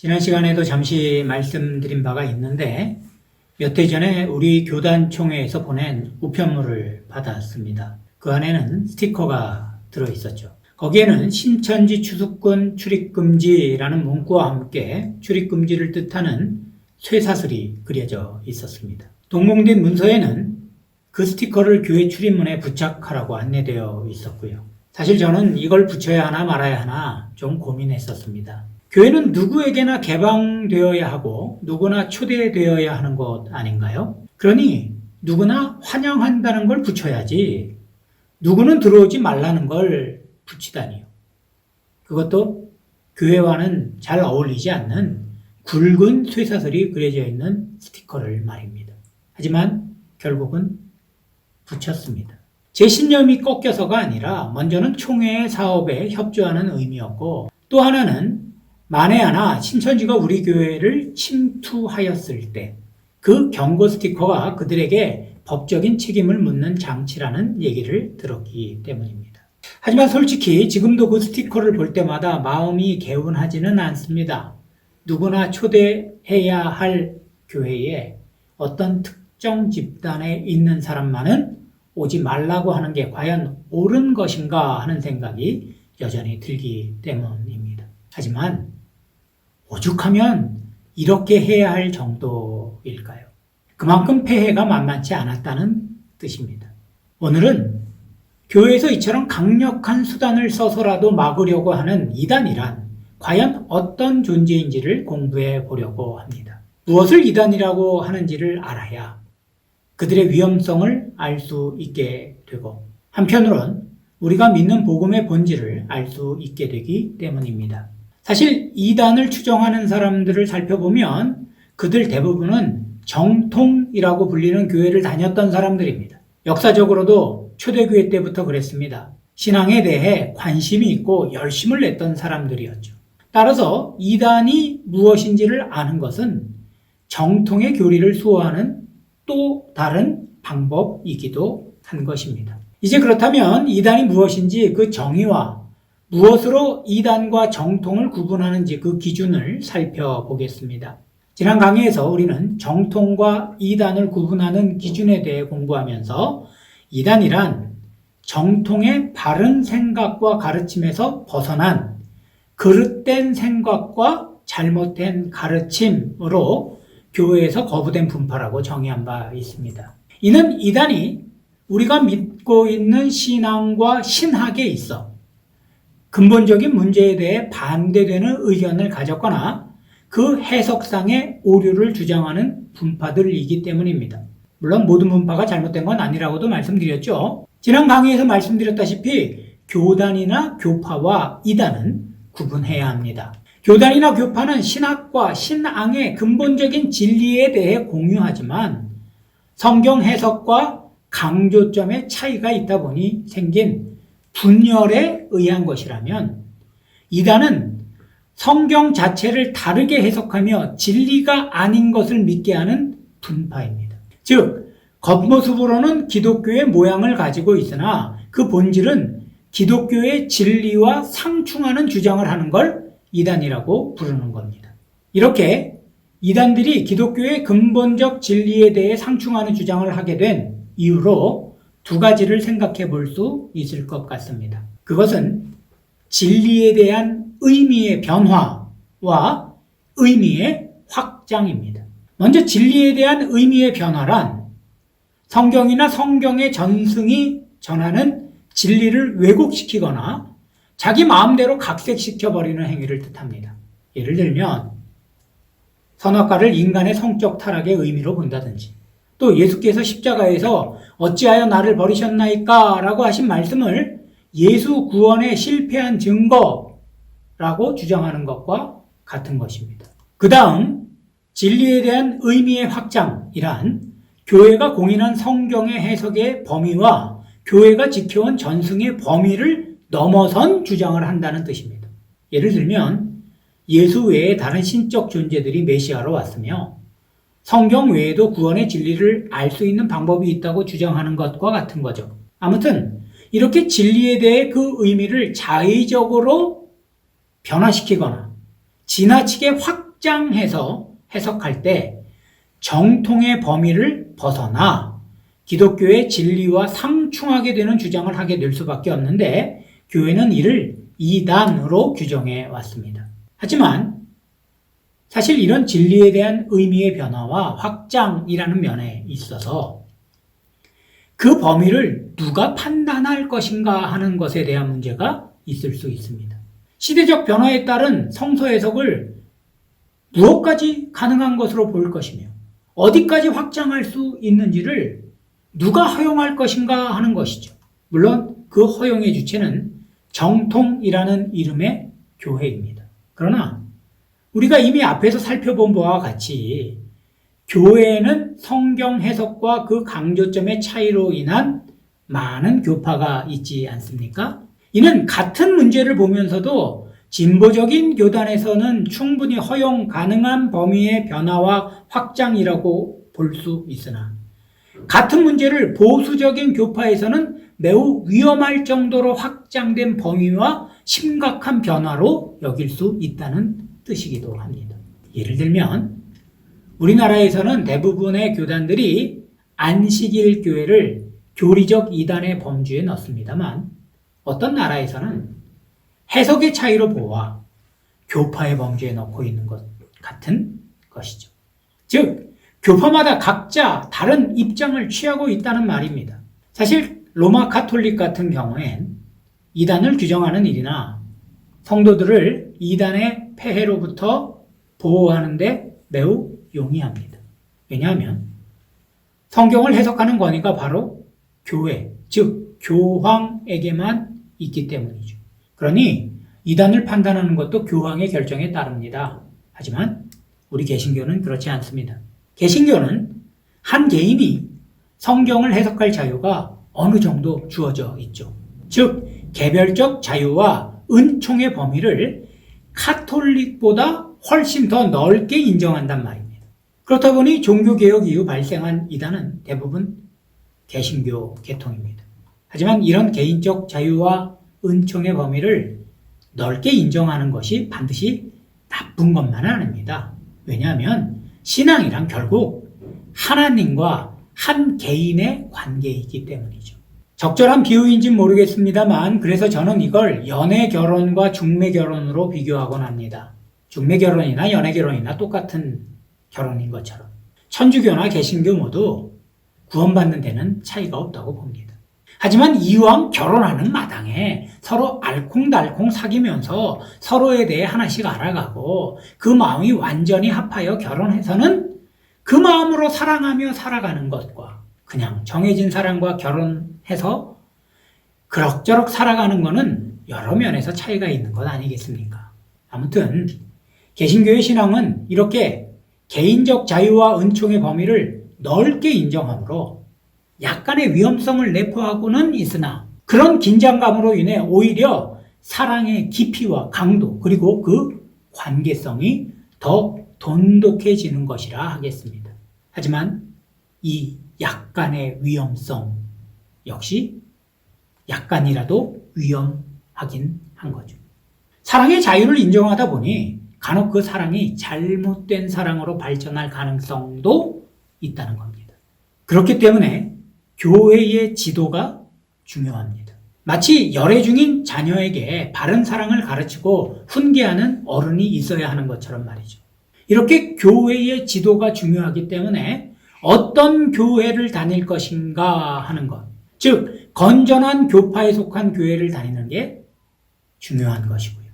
지난 시간에도 잠시 말씀드린 바가 있는데 몇 해 전에 우리 교단총회에서 보낸 우편물을 받았습니다. 그 안에는 스티커가 들어있었죠. 거기에는 신천지 추수권 출입금지라는 문구와 함께 출입금지를 뜻하는 쇠사슬이 그려져 있었습니다. 동봉된 문서에는 그 스티커를 교회 출입문에 부착하라고 안내되어 있었고요. 사실 저는 이걸 붙여야 하나 말아야 하나 좀 고민했었습니다. 교회는 누구에게나 개방되어야 하고 누구나 초대되어야 하는 것 아닌가요? 그러니 누구나 환영한다는 걸 붙여야지 누구는 들어오지 말라는 걸 붙이다니요. 그것도 교회와는 잘 어울리지 않는 굵은 쇠사슬이 그려져 있는 스티커를 말입니다. 하지만 결국은 붙였습니다. 제 신념이 꺾여서가 아니라 먼저는 총회의 사업에 협조하는 의미였고 또 하나는 만에 하나 신천지가 우리 교회를 침투하였을 때 그 경고 스티커가 그들에게 법적인 책임을 묻는 장치라는 얘기를 들었기 때문입니다. 하지만 솔직히 지금도 그 스티커를 볼 때마다 마음이 개운하지는 않습니다. 누구나 초대해야 할 교회에 어떤 특정 집단에 있는 사람만은 오지 말라고 하는 게 과연 옳은 것인가 하는 생각이 여전히 들기 때문입니다. 하지만 오죽하면 이렇게 해야 할 정도일까요? 그만큼 폐해가 만만치 않았다는 뜻입니다. 오늘은 교회에서 이처럼 강력한 수단을 써서라도 막으려고 하는 이단이란 과연 어떤 존재인지를 공부해 보려고 합니다. 무엇을 이단이라고 하는지를 알아야 그들의 위험성을 알 수 있게 되고 한편으론 우리가 믿는 복음의 본질을 알 수 있게 되기 때문입니다. 사실 이단을 추정하는 사람들을 살펴보면 그들 대부분은 정통이라고 불리는 교회를 다녔던 사람들입니다. 역사적으로도 초대교회 때부터 그랬습니다. 신앙에 대해 관심이 있고 열심을 냈던 사람들이었죠. 따라서 이단이 무엇인지를 아는 것은 정통의 교리를 수호하는 또 다른 방법이기도 한 것입니다. 이제 그렇다면 이단이 무엇인지 그 정의와 무엇으로 이단과 정통을 구분하는지 그 기준을 살펴보겠습니다. 지난 강의에서 우리는 정통과 이단을 구분하는 기준에 대해 공부하면서 이단이란 정통의 바른 생각과 가르침에서 벗어난 그릇된 생각과 잘못된 가르침으로 교회에서 거부된 분파라고 정의한 바 있습니다. 이는 이단이 우리가 믿고 있는 신앙과 신학에 있어 근본적인 문제에 대해 반대되는 의견을 가졌거나 그 해석상의 오류를 주장하는 분파들이기 때문입니다. 물론 모든 분파가 잘못된 건 아니라고도 말씀드렸죠. 지난 강의에서 말씀드렸다시피 교단이나 교파와 이단은 구분해야 합니다. 교단이나 교파는 신학과 신앙의 근본적인 진리에 대해 공유하지만 성경 해석과 강조점의 차이가 있다 보니 생긴 분열에 의한 것이라면 이단은 성경 자체를 다르게 해석하며 진리가 아닌 것을 믿게 하는 분파입니다. 즉, 겉모습으로는 기독교의 모양을 가지고 있으나 그 본질은 기독교의 진리와 상충하는 주장을 하는 걸 이단이라고 부르는 겁니다. 이렇게 이단들이 기독교의 근본적 진리에 대해 상충하는 주장을 하게 된 이유로 두 가지를 생각해 볼 수 있을 것 같습니다. 그것은 진리에 대한 의미의 변화와 의미의 확장입니다. 먼저 진리에 대한 의미의 변화란 성경이나 성경의 전승이 전하는 진리를 왜곡시키거나 자기 마음대로 각색시켜버리는 행위를 뜻합니다. 예를 들면 선악과를 인간의 성적 타락의 의미로 본다든지 또 예수께서 십자가에서 어찌하여 나를 버리셨나이까 라고 하신 말씀을 예수 구원에 실패한 증거라고 주장하는 것과 같은 것입니다. 그 다음 진리에 대한 의미의 확장이란 교회가 공인한 성경의 해석의 범위와 교회가 지켜온 전승의 범위를 넘어선 주장을 한다는 뜻입니다. 예를 들면 예수 외에 다른 신적 존재들이 메시아로 왔으며 성경 외에도 구원의 진리를 알 수 있는 방법이 있다고 주장하는 것과 같은 거죠. 아무튼 이렇게 진리에 대해 그 의미를 자의적으로 변화시키거나 지나치게 확 확장해서 해석할 때 정통의 범위를 벗어나 기독교의 진리와 상충하게 되는 주장을 하게 될 수밖에 없는데 교회는 이를 이단으로 규정해 왔습니다. 하지만 사실 이런 진리에 대한 의미의 변화와 확장이라는 면에 있어서 그 범위를 누가 판단할 것인가 하는 것에 대한 문제가 있을 수 있습니다. 시대적 변화에 따른 성서 해석을 무엇까지 가능한 것으로 볼 것이며 어디까지 확장할 수 있는지를 누가 허용할 것인가 하는 것이죠. 물론 그 허용의 주체는 정통이라는 이름의 교회입니다. 그러나 우리가 이미 앞에서 살펴본 바와 같이 교회에는 성경 해석과 그 강조점의 차이로 인한 많은 교파가 있지 않습니까? 이는 같은 문제를 보면서도 진보적인 교단에서는 충분히 허용 가능한 범위의 변화와 확장이라고 볼 수 있으나 같은 문제를 보수적인 교파에서는 매우 위험할 정도로 확장된 범위와 심각한 변화로 여길 수 있다는 뜻이기도 합니다. 예를 들면 우리나라에서는 대부분의 교단들이 안식일 교회를 교리적 이단의 범주에 넣습니다만 어떤 나라에서는 해석의 차이로 보아 교파의 범주에 넣고 있는 것 같은 것이죠. 즉 교파마다 각자 다른 입장을 취하고 있다는 말입니다. 사실 로마 가톨릭 같은 경우엔 이단을 규정하는 일이나 성도들을 이단의 폐해로부터 보호하는 데 매우 용이합니다. 왜냐하면 성경을 해석하는 권위가 바로 교회, 즉 교황에게만 있기 때문이죠. 그러니 이단을 판단하는 것도 교황의 결정에 따릅니다. 하지만 우리 개신교는 그렇지 않습니다. 개신교는 한 개인이 성경을 해석할 자유가 어느 정도 주어져 있죠. 즉 개별적 자유와 은총의 범위를 가톨릭보다 훨씬 더 넓게 인정한단 말입니다. 그렇다 보니 종교개혁 이후 발생한 이단은 대부분 개신교 계통입니다. 하지만 이런 개인적 자유와 은총의 범위를 넓게 인정하는 것이 반드시 나쁜 것만은 아닙니다. 왜냐하면 신앙이란 결국 하나님과 한 개인의 관계이기 때문이죠. 적절한 비유인지는 모르겠습니다만 그래서 저는 이걸 연애 결혼과 중매 결혼으로 비교하곤 합니다. 중매 결혼이나 연애 결혼이나 똑같은 결혼인 것처럼 천주교나 개신교 모두 구원받는 데는 차이가 없다고 봅니다. 하지만 이왕 결혼하는 마당에 서로 알콩달콩 사귀면서 서로에 대해 하나씩 알아가고 그 마음이 완전히 합하여 결혼해서는 그 마음으로 사랑하며 살아가는 것과 그냥 정해진 사람과 결혼해서 그럭저럭 살아가는 것은 여러 면에서 차이가 있는 것 아니겠습니까? 아무튼 개신교의 신앙은 이렇게 개인적 자유와 은총의 범위를 넓게 인정하므로 약간의 위험성을 내포하고는 있으나 그런 긴장감으로 인해 오히려 사랑의 깊이와 강도 그리고 그 관계성이 더 돈독해지는 것이라 하겠습니다. 하지만 이 약간의 위험성 역시 약간이라도 위험하긴 한 거죠. 사랑의 자유를 인정하다 보니 간혹 그 사랑이 잘못된 사랑으로 발전할 가능성도 있다는 겁니다. 그렇기 때문에 교회의 지도가 중요합니다. 마치 열애 중인 자녀에게 바른 사랑을 가르치고 훈계하는 어른이 있어야 하는 것처럼 말이죠. 이렇게 교회의 지도가 중요하기 때문에 어떤 교회를 다닐 것인가 하는 것, 즉 건전한 교파에 속한 교회를 다니는 게 중요한 것이고요.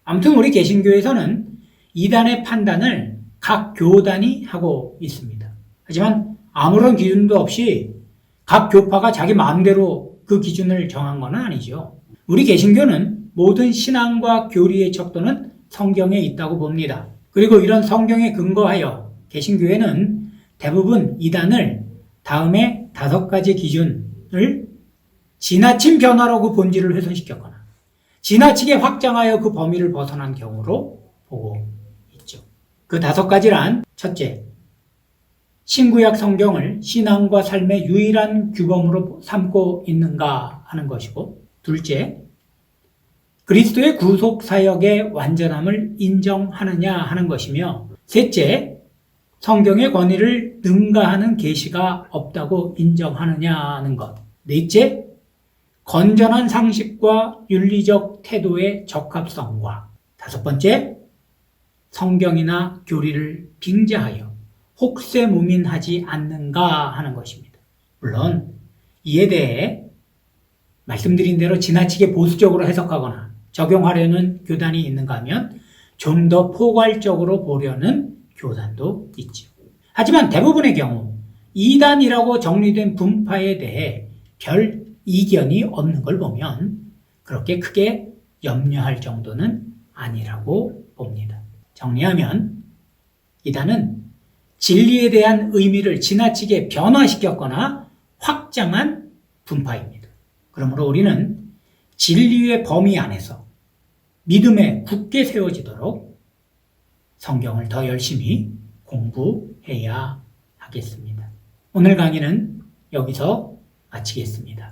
아무튼 우리 개신교에서는 이단의 판단을 각 교단이 하고 있습니다. 하지만 아무런 기준도 없이 각 교파가 자기 마음대로 그 기준을 정한 건 아니죠. 우리 개신교는 모든 신앙과 교리의 척도는 성경에 있다고 봅니다. 그리고 이런 성경에 근거하여 개신교회는 대부분 이단을 다음에 5가지 기준을 지나친 변화라고 본질을 훼손시켰거나 지나치게 확장하여 그 범위를 벗어난 경우로 보고 있죠. 그 5가지란 첫째, 신구약 성경을 신앙과 삶의 유일한 규범으로 삼고 있는가 하는 것이고, 둘째, 그리스도의 구속 사역의 완전함을 인정하느냐 하는 것이며, 셋째, 성경의 권위를 능가하는 계시가 없다고 인정하느냐는 것. 넷째, 건전한 상식과 윤리적 태도의 적합성과. 다섯 번째, 성경이나 교리를 빙자하여 혹세무민하지 않는가 하는 것입니다. 물론 이에 대해 말씀드린 대로 지나치게 보수적으로 해석하거나 적용하려는 교단이 있는가 하면 좀 더 포괄적으로 보려는 교단도 있죠. 하지만 대부분의 경우 이단이라고 정리된 분파에 대해 별 이견이 없는 걸 보면 그렇게 크게 염려할 정도는 아니라고 봅니다. 정리하면 이단은 진리에 대한 의미를 지나치게 변화시켰거나 확장한 분파입니다. 그러므로 우리는 진리의 범위 안에서 믿음에 굳게 세워지도록 성경을 더 열심히 공부해야 하겠습니다. 오늘 강의는 여기서 마치겠습니다.